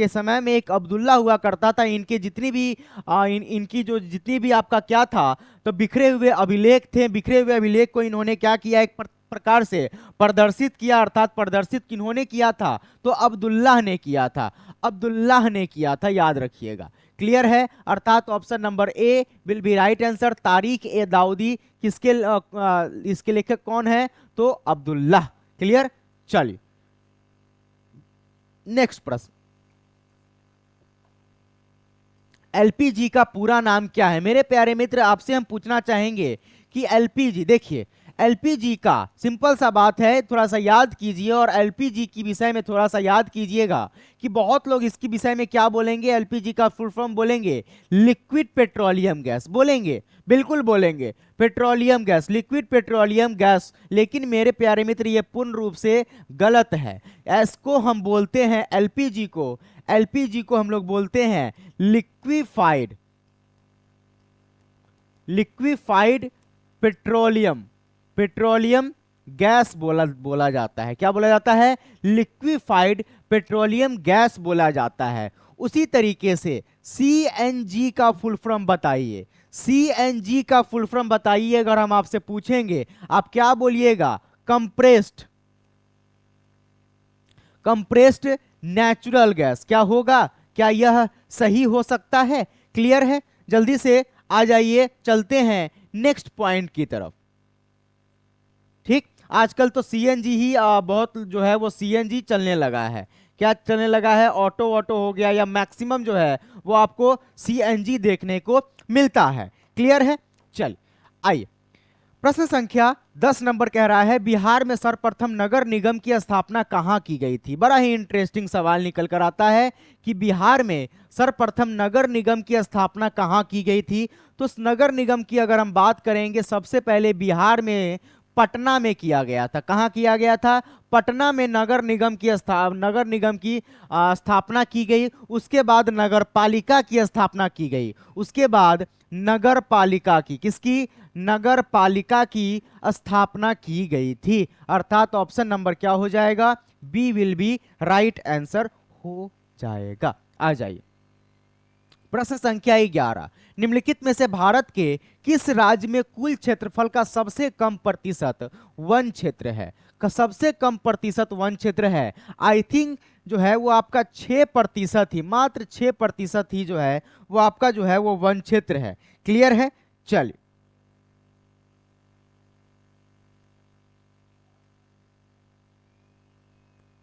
Speaker 1: समय में एक अब्दुल्ला हुआ करता था। इनके जितनी भी इनकी जो जितनी भी आपका क्या था, तो बिखरे हुए अभिलेख थे। बिखरे हुए अभिलेख को इन्होंने क्या किया, एक प्रकार से प्रदर्शित किया। अर्थात प्रदर्शित किन्होंने किया था, तो अब्दुल्लाह ने किया था। अब्दुल्लाह ने किया था, याद रखिएगा। क्लियर है? अर्थात option number A will be right answer. तारीख ए दाऊदी किसके इसके लेखक कौन है? तो अब्दुल्लाह। क्लियर? चलिए नेक्स्ट प्रश्न। एलपीजी का पूरा नाम क्या है? मेरे प्यारे मित्र, आपसे हम पूछना चाहेंगे कि एलपीजी, देखिए एलपीजी का सिंपल सा बात है, थोड़ा सा याद कीजिए और एलपीजी की विषय में थोड़ा सा याद कीजिएगा कि बहुत लोग इसके विषय में क्या बोलेंगे, एलपीजी का फुल फॉर्म बोलेंगे लिक्विड पेट्रोलियम गैस। बोलेंगे, बिल्कुल बोलेंगे petroleum gas, liquid petroleum gas. लेकिन मेरे प्यारे मित्र, ये पूर्ण रूप से गलत है। इसको हम बोलते हैं एलपीजी को हम लोग बोलते हैं लिक्विफाइड पेट्रोलियम गैस बोला जाता है। क्या बोला जाता है? लिक्विफाइड पेट्रोलियम गैस बोला जाता है। उसी तरीके से सीएनजी का फुल फॉर्म बताइए। सीएनजी का फुल फॉर्म बताइए। अगर हम आपसे पूछेंगे, आप क्या बोलिएगा? Compressed natural gas. क्या होगा? क्या यह सही हो सकता है? क्लियर है? जल्दी से आ जाइए, चलते हैं नेक्स्ट पॉइंट की तरफ। ठीक, आजकल तो सीएनजी ही बहुत जो है वो सीएनजी चलने लगा है। क्या चलने लगा है? ऑटो हो गया, या मैक्सिमम जो है वो आपको सीएनजी देखने को मिलता है। क्लियर है? चल आइए, प्रश्न संख्या 10 नंबर कह रहा है, बिहार में सर्वप्रथम नगर निगम की स्थापना कहां की गई थी? बड़ा ही इंटरेस्टिंग सवाल निकल कर आता है कि बिहार में सर्वप्रथम नगर निगम की स्थापना कहां की गई थी। तो उस नगर निगम की अगर हम बात करेंगे, सबसे पहले बिहार में पटना में किया गया था। कहां किया गया था? पटना में नगर निगम की स्थापना की गई। उसके बाद नगर पालिका की स्थापना की गई। उसके बाद नगर पालिका की, किसकी? नगर पालिका की स्थापना की गई थी। अर्थात ऑप्शन नंबर क्या हो जाएगा? B will be right answer हो जाएगा। आ जाइए, प्रश्न संख्या 11, निम्नलिखित में से भारत के किस राज्य में कुल क्षेत्रफल का सबसे कम प्रतिशत वन क्षेत्र है? सबसे कम प्रतिशत वन क्षेत्र है। आई थिंक जो है वो आपका 6% ही, मात्र 6% ही जो है वो आपका जो है वो वन क्षेत्र है। क्लियर है? चलिए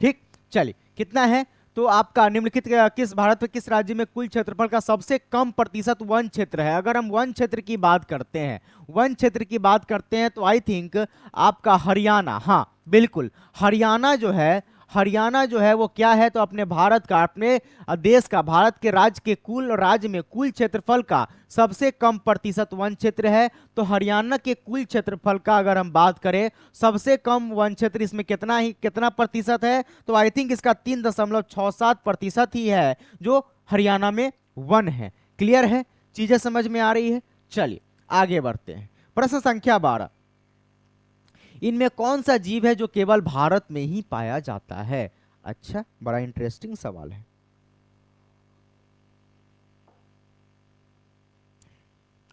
Speaker 1: ठीक, चलिए कितना है? तो आपका निम्नलिखित किस भारत में किस राज्य में कुल क्षेत्रफल का सबसे कम प्रतिशत वन क्षेत्र है? अगर हम वन क्षेत्र की बात करते हैं, तो आई थिंक आपका हरियाणा। हाँ बिल्कुल, हरियाणा जो है वो क्या है? तो अपने भारत का, अपने देश का, भारत के राज्य में कुल क्षेत्रफल का सबसे कम प्रतिशत वन क्षेत्र है। तो हरियाणा के कुल क्षेत्रफल का अगर हम बात करें, सबसे कम वन क्षेत्र इसमें कितना प्रतिशत है? तो आई थिंक इसका 3.67% ही है जो हरियाणा में वन है। क्लियर है? चीजें समझ में आ रही है? चलिए आगे बढ़ते हैं। प्रश्न संख्या 12, इनमें कौन सा जीव है जो केवल भारत में ही पाया जाता है? अच्छा, बड़ा इंटरेस्टिंग सवाल है।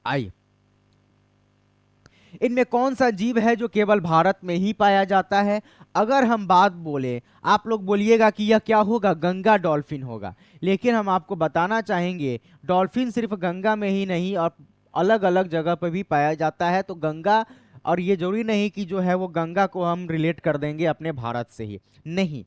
Speaker 1: आइए, इनमें कौन सा जीव है जो केवल भारत में ही पाया जाता है? अगर हम बात बोले, आप लोग बोलिएगा कि यह क्या होगा? गंगा डॉल्फिन होगा। लेकिन हम आपको बताना चाहेंगे, डॉल्फिन सिर्फ गंगा में ही नहीं और अलग अलग जगह पर भी पाया जाता है। तो गंगा, और ये जरूरी नहीं कि जो है वो गंगा को हम रिलेट कर देंगे अपने भारत से ही, नहीं,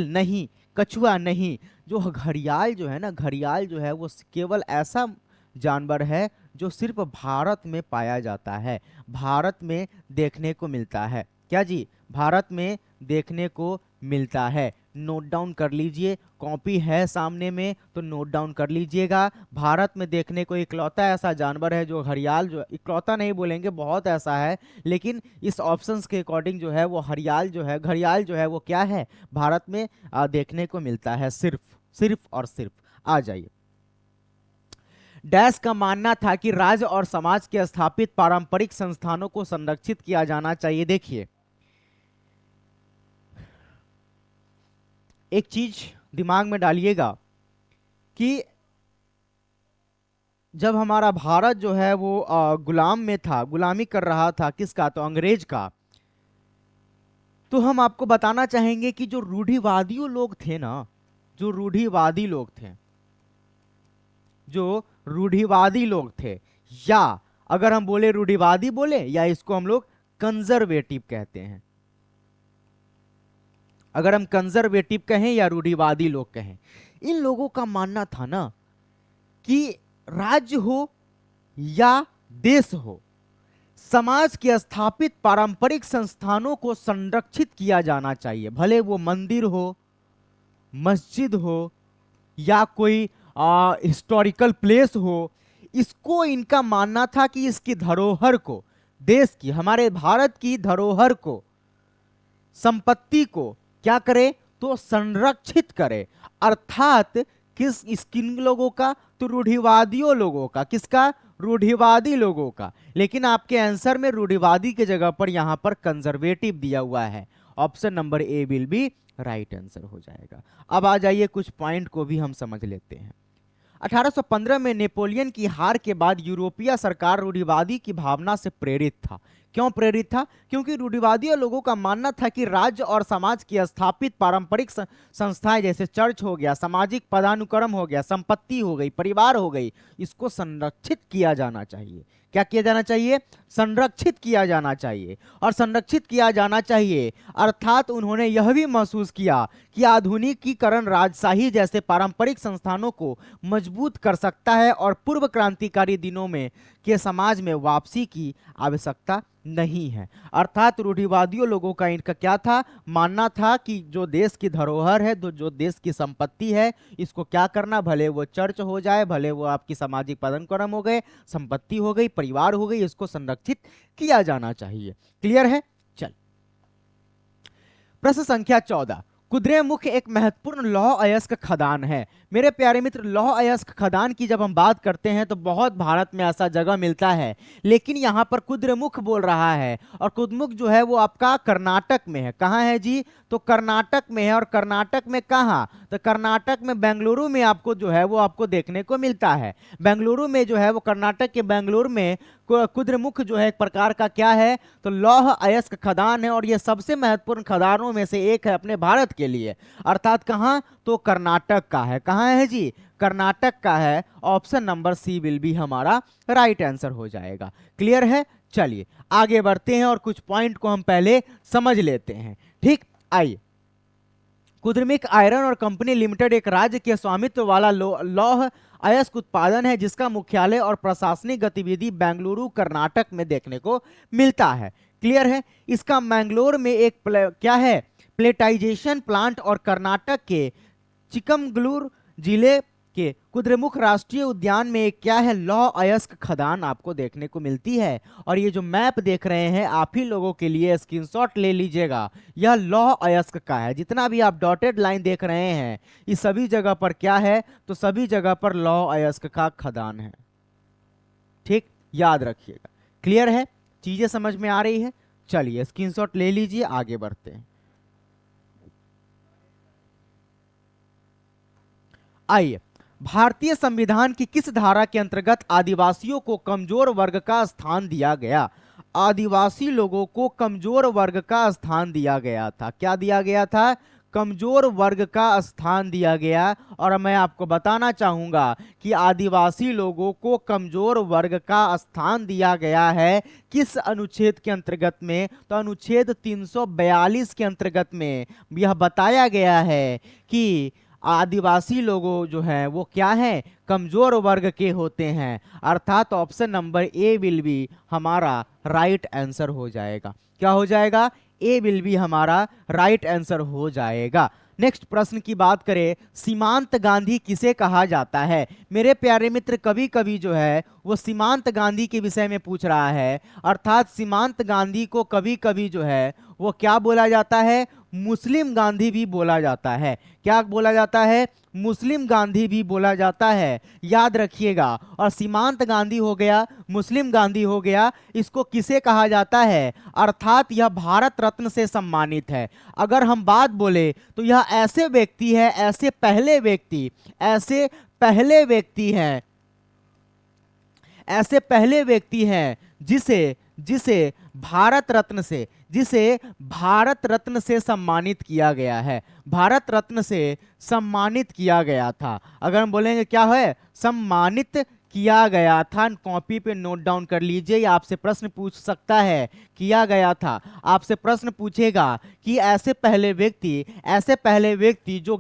Speaker 1: नहीं। कछुआ नहीं। जो घड़ियाल जो है ना, घड़ियाल जो है वो केवल ऐसा जानवर है जो सिर्फ भारत में पाया जाता है, भारत में देखने को मिलता है। क्या जी? भारत में देखने को मिलता है। नोट डाउन कर लीजिए, कॉपी है सामने में तो नोट डाउन कर लीजिएगा। भारत में देखने को इकलौता ऐसा जानवर है जो घड़ियाल, जो इकलौता नहीं बोलेंगे, बहुत ऐसा है, लेकिन इस ऑप्शंस के अकॉर्डिंग जो है वो हरियाल जो है, घड़ियाल जो है वो क्या है, भारत में देखने को मिलता है, सिर्फ सिर्फ और सिर्फ। आ जाइए। डैश का मानना था कि राज्य और समाज के स्थापित पारंपरिक संस्थानों को संरक्षित किया जाना चाहिए। देखिए, एक चीज दिमाग में डालिएगा कि जब हमारा भारत जो है वो गुलाम में था, गुलामी कर रहा था, किसका? तो अंग्रेज का। तो हम आपको बताना चाहेंगे कि जो रूढ़िवादी लोग थे ना, जो रूढ़िवादी लोग थे, जो रूढ़िवादी लोग थे, या अगर हम बोले रूढ़िवादी बोले, या इसको हम लोग कंजर्वेटिव कहते हैं, अगर हम कंजर्वेटिव कहें या रूढ़िवादी लोग कहें, इन लोगों का मानना था ना कि राज्य हो या देश हो, समाज के स्थापित पारंपरिक संस्थानों को संरक्षित किया जाना चाहिए, भले वो मंदिर हो, मस्जिद हो, या कोई हिस्टोरिकल प्लेस हो। इसको इनका मानना था कि इसकी धरोहर को, देश की, हमारे भारत की धरोहर को, संपत्ति को क्या करे? तो संरक्षित करे। अर्थात किन लोगों का? तो रूढ़िवादियों लोगों का। किसका? रूढ़िवादी लोगों का। लेकिन आपके आंसर में रूढ़िवादी के जगह पर यहां पर कंजर्वेटिव दिया हुआ है। Option number A will be right answer हो जाएगा। अब आ जाइए, कुछ पॉइंट को भी हम समझ लेते हैं। 1815 में नेपोलियन की हार के बाद यूरोपीय सरकार रूढ़िवादी की भावना से प्रेरित था। क्यों प्रेरित था? क्योंकि रूढ़िवादी लोगों का मानना था कि राज्य और समाज की स्थापित पारंपरिक संस्थाएं, जैसे चर्च हो गया, सामाजिक पदानुक्रम हो गया, संपत्ति हो गई, परिवार हो गई, इसको संरक्षित किया जाना चाहिए। क्या किया जाना चाहिए? संरक्षित किया जाना चाहिए। और संरक्षित किया जाना चाहिए अर्थात उन्होंने यह भी महसूस किया कि आधुनिकीकरण राजशाही जैसे पारंपरिक संस्थानों को मजबूत कर सकता है और पूर्व क्रांतिकारी दिनों में के समाज में वापसी की आवश्यकता नहीं है। अर्थात रूढ़िवादियों लोगों का इनका क्या था? मानना था कि जो देश की धरोहर है, जो देश की संपत्ति है, इसको क्या करना, भले वो चर्च हो जाए, भले वो आपकी सामाजिक पदानुक्रम हो गए, संपत्ति हो गई, परिवार हो गई, इसको संरक्षित किया जाना चाहिए। क्लियर है? चल, प्रश्न संख्या 14। कुद्रेमुख एक महत्वपूर्ण लौह अयस्क खदान है। मेरे प्यारे मित्र, लौह अयस्क खदान की जब हम बात करते हैं तो बहुत भारत में ऐसा जगह मिलता है, लेकिन यहाँ पर कुद्रेमुख बोल रहा है, और कुद्रेमुख जो है वो आपका कर्नाटक में है। कहाँ है जी? तो कर्नाटक में है। और कर्नाटक में कहाँ? तो कर्नाटक में बेंगलुरु में आपको जो है वो आपको देखने को मिलता है। बेंगलुरु में जो है वो, कर्नाटक के बेंगलुरु में कुद्रेमुख जो है एक प्रकार का क्या है? तो लौह अयस्क खदान है, और यह सबसे महत्वपूर्ण खदानों में से एक है अपने भारत के लिए। अर्थात कहाँ? तो कर्नाटक का है। कहाँ है जी? कर्नाटक का है। Option number C will be हमारा राइट आंसर हो जाएगा। क्लियर है? चलिए आगे बढ़ते हैं और कुछ पॉइंट को हम पहले समझ लेते हैं। ठीक, आइए। कुद्रेमुख आयरन और कंपनी लिमिटेड एक राज्य के स्वामित्व वाला लौह अयस्क उत्पादन है जिसका मुख्यालय और प्रशासनिक गतिविधि बेंगलुरु कर्नाटक में देखने को मिलता है। क्लियर है? इसका मैंगलोर में एक क्या है? प्लेटाइजेशन प्लांट, और कर्नाटक के चिकमगलूर जिले के कुद्रेमुख राष्ट्रीय उद्यान में एक क्या है? लौह अयस्क खदान आपको देखने को मिलती है। और ये जो मैप देख रहे हैं आप ही लोगों के लिए, स्क्रीनशॉट ले लीजिएगा, यह लौह अयस्क का है। जितना भी आप डॉटेड लाइन देख रहे हैं, इस सभी जगह पर क्या है? तो सभी जगह पर लौह अयस्क का खदान है। ठीक, याद रखिएगा। क्लियर है? चीजें समझ में आ रही है? चलिए स्क्रीनशॉट ले लीजिए, आगे बढ़ते हैं। आइए, भारतीय संविधान की किस धारा के अंतर्गत आदिवासियों को कमजोर वर्ग का स्थान दिया गया? आदिवासी लोगों को कमजोर वर्ग का स्थान दिया गया था। क्या दिया गया था? कमजोर वर्ग का स्थान दिया गया। और मैं आपको बताना चाहूंगा कि आदिवासी लोगों को कमजोर वर्ग का स्थान दिया गया है किस अनुच्छेद के अंतर्गत में, तो अनुच्छेद 342 के अंतर्गत में यह बताया गया है कि आदिवासी लोगों जो हैं वो क्या हैं, कमजोर वर्ग के होते हैं। अर्थात option number A will be हमारा राइट आंसर हो जाएगा। क्या हो जाएगा? ए विल बी हमारा राइट आंसर हो जाएगा। नेक्स्ट प्रश्न की बात करें, सीमांत गांधी किसे कहा जाता है? मेरे प्यारे मित्र, कभी कभी जो है वो सीमांत गांधी के विषय में पूछ रहा है। अर्थात सीमांत गांधी को कभी कभी जो है वो क्या बोला जाता है? मुस्लिम गांधी भी बोला जाता है। क्या बोला जाता है? मुस्लिम गांधी भी बोला जाता है, याद रखिएगा। और सीमांत गांधी हो गया, मुस्लिम गांधी हो गया, इसको किसे कहा जाता है? अर्थात यह भारत रत्न से सम्मानित है। अगर हम बात बोले तो यह ऐसे व्यक्ति है, ऐसे पहले व्यक्ति हैं, ऐसे पहले व्यक्ति हैं जिसे भारत रत्न से सम्मानित किया गया है। भारत रत्न से सम्मानित किया गया था। अगर हम बोलेंगे क्या है? सम्मानित किया गया था। कॉपी पे नोट डाउन कर लीजिए, या आपसे प्रश्न पूछ सकता है। किया गया था, आपसे प्रश्न पूछेगा कि ऐसे पहले व्यक्ति जो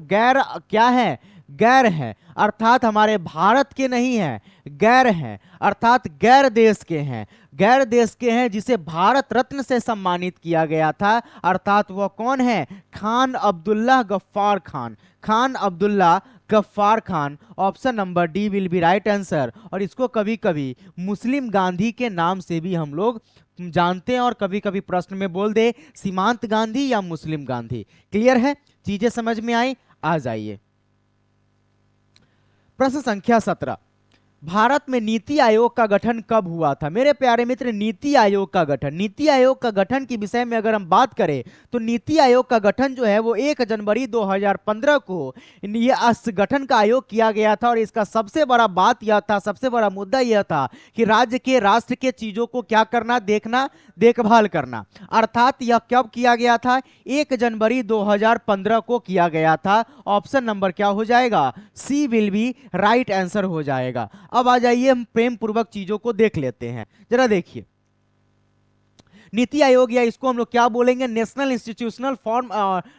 Speaker 1: गैर हैं, अर्थात हमारे भारत के नहीं हैं, गैर हैं, अर्थात गैर देश के हैं, जिसे भारत रत्न से सम्मानित किया गया था। अर्थात वह कौन है? Khan Abdullah Gaffar Khan. Option number D will be right answer. और इसको कभी कभी मुस्लिम गांधी के नाम से भी हम लोग जानते हैं, और कभी कभी प्रश्न में बोल दे सीमांत गांधी या मुस्लिम गांधी। क्लियर है? चीजें समझ में आई? आ जाइए प्रश्न संख्या 17, भारत में नीति आयोग का गठन कब हुआ था? मेरे प्यारे मित्र, नीति आयोग का गठन के विषय में अगर हम बात करें तो नीति आयोग का गठन जो है वो 1 जनवरी 2015 को इस गठन का आयोग किया गया था। और इसका सबसे बड़ा मुद्दा यह था कि राष्ट्र के चीजों को क्या करना? देखभाल करना। अर्थात यह कब किया गया था? 1 जनवरी 2015 को किया गया था। ऑप्शन नंबर क्या हो जाएगा? सी विल बी राइट आंसर हो जाएगा। अब आ जाइए, हम प्रेम पूर्वक चीजों को देख लेते हैं। जरा देखिए, नीति आयोग, या इसको हम लोग क्या बोलेंगे? National institutional form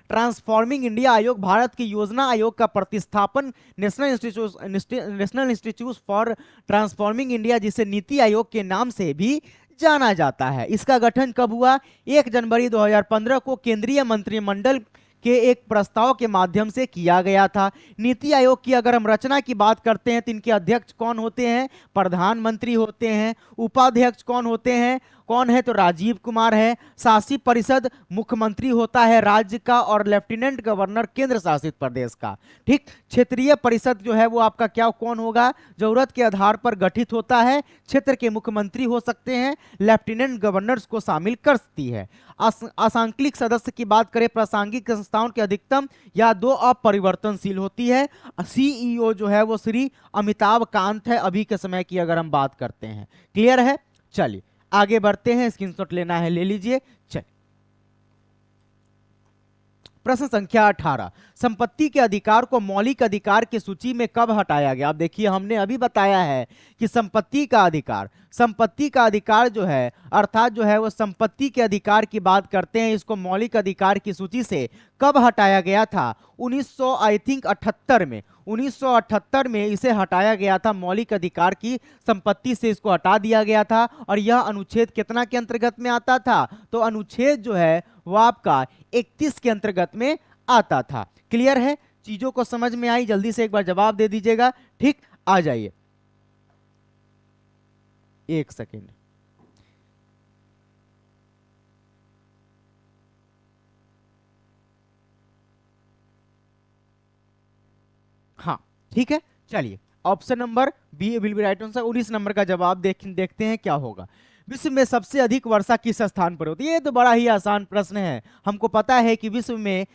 Speaker 1: transforming India आयोग, भारत की योजना आयोग का प्रतिस्थापन national institute for transforming India, जिसे नीति आयोग के नाम से भी जाना जाता है। इसका गठन कब हुआ? 1 जनवरी 2015 को केंद्रीय मंत्रिमंडल के एक प्रस्ताव के माध्यम से किया गया था। नीति आयोग की अगर हम रचना की बात करते हैं तो इनके अध्यक्ष कौन होते हैं? प्रधानमंत्री होते हैं। उपाध्यक्ष कौन होते हैं? कौन है? तो राजीव कुमार है। शासी परिषद मुख्यमंत्री होता है राज्य का, और लेफ्टिनेंट गवर्नर केंद्र शासित प्रदेश का। ठीक। क्षेत्रीय परिषद जो है वो आपका कौन होगा? जरूरत के आधार पर गठित होता है। क्षेत्र के मुख्यमंत्री हो सकते हैं, लेफ्टिनेंट गवर्नर्स को शामिल कर सकती है। असांख्यिक सदस्य की बात करें, प्रासंगिक संस्थाओं की अधिकतम या 2 अपरिवर्तनशील होती है। सीईओ जो है वो श्री अमिताभ कांत है, अभी के समय की अगर हम बात करते हैं। क्लियर है? चलिए आगे बढ़ते हैं, स्क्रीनशॉट लेना है ले लीजिए। चलिए प्रश्न संख्या 18, संपत्ति के अधिकार को मौलिक अधिकार की सूची में कब हटाया गया? आप देखिए, हमने अभी बताया है कि संपत्ति का अधिकार जो है, अर्थात जो है वो संपत्ति के अधिकार की बात करते हैं, इसको मौलिक अधिकार की सूची से कब हटाया गया था? 1978 में इसे हटाया गया था। मौलिक अधिकार की संपत्ति से इसको हटा दिया गया था। और यह अनुच्छेद कितना के अंतर्गत में आता था? तो अनुच्छेद जो है वो आपका 31 के अंतर्गत में आता था। क्लियर है? चीजों को समझ में आई? जल्दी से एक बार जवाब दे दीजिएगा। ठीक, आ जाइए, एक सेकेंड। हाँ ठीक है, चलिए option number B will be right answer. 19 number का जवाब देखते हैं क्या होगा। विश्व में सबसे अधिक वर्षा किस स्थान पर होती है? ये तो बड़ा ही आसान प्रश्न है। हमको पता है कि विश्व में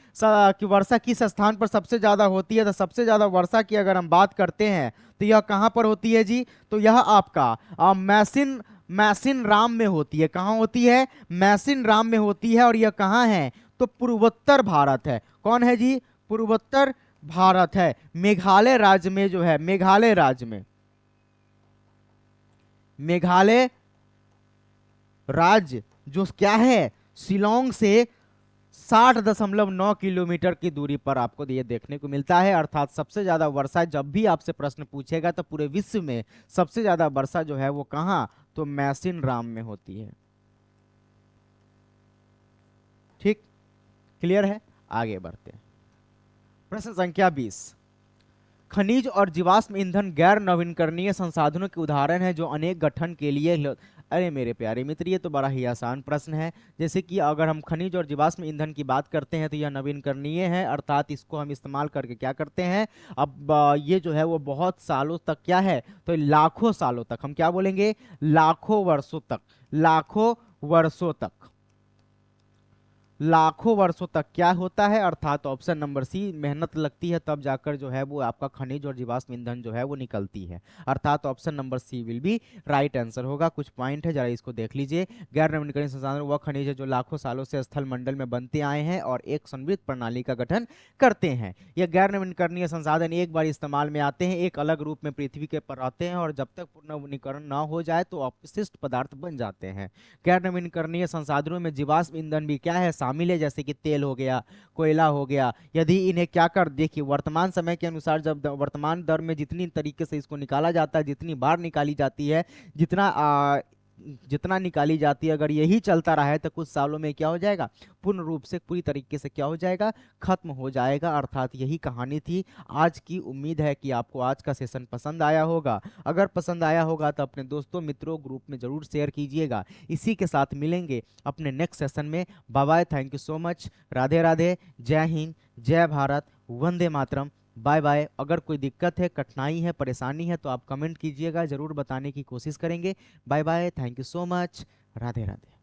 Speaker 1: वर्षा किस स्थान पर सबसे ज्यादा होती है। तो सबसे ज्यादा वर्षा की अगर हम बात करते हैं तो यह कहां पर होती है जी? तो यह आपका मैसिन राम में होती है। कहां होती है? मैसिन राम में होती है। और यह कहां है? तो पूर्वोत्तर भारत है। कौन है जी? पूर्वोत्तर भारत है। मेघालय राज्य में जो है, मेघालय राज्य में, मेघालय राज्य जो क्या है, शिलोंग से 60.9 किलोमीटर की दूरी पर आपको ये देखने को मिलता है। अर्थात सबसे ज्यादा वर्षा, जब भी आपसे प्रश्न पूछेगा तो पूरे विश्व में सबसे ज्यादा वर्षा जो है वो कहाँ, तो मैसिनराम में होती है। ठीक, क्लियर है? आगे बढ़ते हैं। प्रश्न संख्या 20। खनिज और जीवाश्म ईंधन गैर नवीनकरणीय संसाधनों के उदाहरण है जो अनेक गठन के लिए अरे मेरे प्यारे मित्र, ये तो बड़ा ही आसान प्रश्न है। जैसे कि अगर हम खनिज और जीवाश्म ईंधन की बात करते हैं तो यह नवीनकरणीय है, अर्थात इसको हम इस्तेमाल करके क्या करते हैं, अब ये जो है वो बहुत सालों तक क्या है, तो लाखों सालों तक, हम क्या बोलेंगे, लाखों वर्षों तक, लाखों वर्षों तक, लाखों वर्षों तक क्या होता है, अर्थात ऑप्शन नंबर सी, मेहनत लगती है तब जाकर जो है वो आपका खनिज और जीवाश्म ईंधन जो है वो निकलती है। अर्थात option number C will be right answer होगा। कुछ पॉइंट है, जरा इसको देख लीजिए। गैर नवीनकरणीय संसाधन वह खनिज है जो लाखों सालों से स्थल मंडल में बनते आए हैं और एक समृद्ध प्रणाली का गठन करते हैं। यह गैर नवीनकरणीय संसाधन एक बार इस्तेमाल में आते हैं, एक अलग रूप में पृथ्वी के पर आते हैं और जब तक पुनर्नवीनीकरण न हो जाए तो अपशिष्ट पदार्थ बन जाते हैं। गैर नवीनकरणीय संसाधनों में जीवाश्म ईंधन भी क्या है, शामिल है, जैसे कि तेल हो गया, कोयला हो गया। यदि इन्हें क्या कर, देखिए वर्तमान समय के अनुसार जब वर्तमान दर में जितनी तरीके से इसको निकाला जाता है, जितनी बार निकाली जाती है, जितना निकाली जाती है, अगर यही चलता रहा है तो कुछ सालों में क्या हो जाएगा, पूर्ण रूप से पूरी तरीके से क्या हो जाएगा, खत्म हो जाएगा। अर्थात यही कहानी थी आज की। उम्मीद है कि आपको आज का सेशन पसंद आया होगा। अगर पसंद आया होगा तो अपने दोस्तों मित्रों ग्रुप में जरूर शेयर कीजिएगा। इसी के साथ मिलेंगे अपने नेक्स्ट सेशन में। Bye bye, thank you so much, Radhe Radhe, जय हिंद, जय भारत, वंदे मातरम, बाय बाय। अगर कोई दिक्कत है, कठिनाई है, परेशानी है तो आप कमेंट कीजिएगा, जरूर बताने की कोशिश करेंगे। Bye bye, thank you so much, Radhe Radhe.